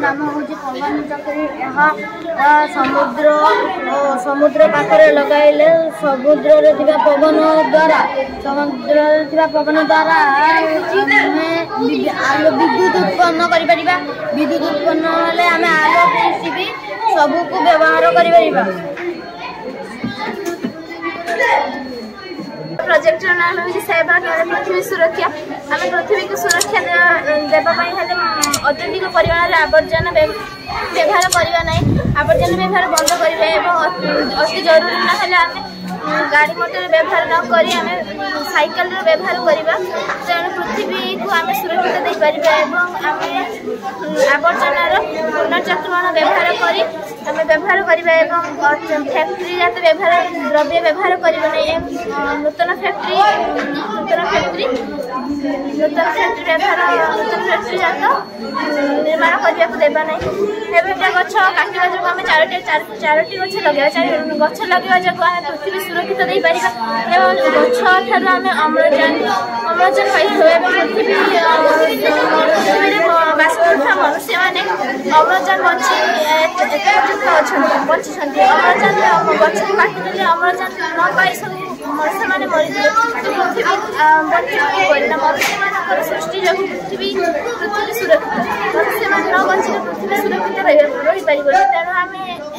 नाम हूँ पवन चक्री। यहाँ समुद्र पाखरे लगाइले समुद्र पवन द्वारा विद्युत उत्पन्न कर विद्युत उत्पन्न हेले आम आलो भी सबको व्यवहार कर प्रोजेक्ट नाम हूँ सेवा पृथ्वी सुरक्षा। आम पृथ्वी को सुरक्षा देवाई अत्यधिक परिमाण आवर्जना व्यवहार करवा ना आवर्जना व्यवहार बंद करवा अति जरूरी ना आम गाड़ी मोटर व्यवहार न करी आम साइकेल व्यवहार करवा तेणु पृथ्वी को आम सुरक्षित दे पार आवर्जनार पुनर्चक्रण व्यवहार करी आम व्यवहार करवा फैक्ट्री जात व्यवहार द्रव्य व्यवहार करवा ना नूतन फैक्ट्री व्यवहार नूतन फैक्ट्री जात निर्माण करने को देवा ना गछ काटा जो आम चारोटी गछ लगे गछ लगे जो आम पृथ्वी सुरक्षित दे पार गछ ठार आम अम्लजान पाई पृथ्वी बास करुवा मनुष्य मैंने अम्लजान बची अम्लजान गछ को काटिदे अम्लजान न पाई सब मनुष्य मैंने मरीजे पृथ्वी बंचित मनुष्य मान सृष्टि जो पृथ्वी सुरक्षित मनुष्य मान न बचिले पृथ्वी सुरक्षित रही पार तेणु आम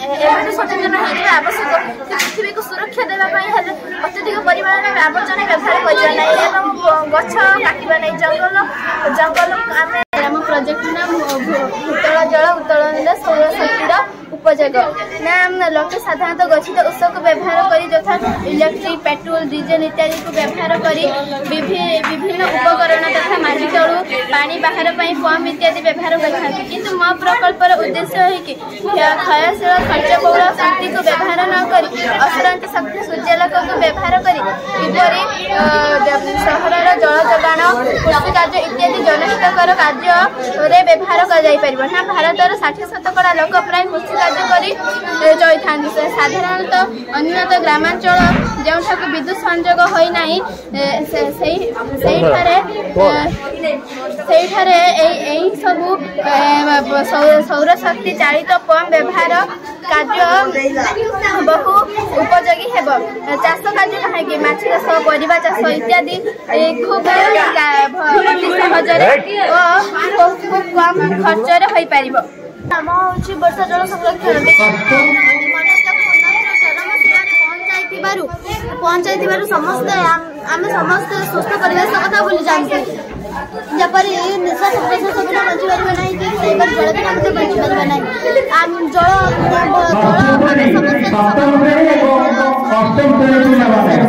एवं सचेतन होगा आवश्यक पृथ्वी को सुरक्षा देवाई अत्यधिक परिमाण में आवर्जना व्यवहार करवा ना गछ काटा ना जंगल आम प्रोजेक्ट नाम भूतल जल उत्तोलन सौर शक्तिर उपयोग ना लोक साधारणतः गच्छित उत्स को व्यवहार कर यथा इलेक्ट्रिक पेट्रोल डीजेल इत्यादि को व्यवहार कर विभिन्न उपकरण तथा माटी तलू पानी बाहर पंप इत्यादि व्यवहार करते किंतु मो प्रकल्पर उद्देश्य है कि क्षयशील खर्चबहुल शक्ति को व्यवहार न कर असुरांत शक्ति सूर्यालोक को व्यवहार कर किपरि सहर जल जोगाण कृषि कार्य इत्यादि जनहितकर कार्य व्यवहार कर भारतर 60% लोक प्राय कृषि कार्य करी साधारणतः अन्यत ग्रामांचल जो विद्युत संयोग होना सब सौर शक्ति चालित पंप व्यवहार कार्य बहु उपयोगी है चाष कार्य कहीं माछ चाष परिवा चाष इत्यादि खूब सहजरे और खूब कम खर्च हो पार नाम हूँ वर्षा जल संरक्षण पहुंचाई समस्ते आम समस्ते सुस्थ परिवेश कथा बोली जानते जपरी निश्वास प्रश्वास बिना बची पारे ना कि जल बिना बची पारे ना जल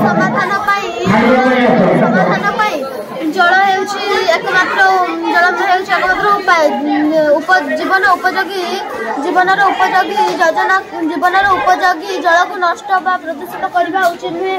समाधान जल एकमात्र उपाय जीवन उपयोगी योजना जीवन उपयोगी जल को नष्ट प्रदूषित करवा उचित नुहे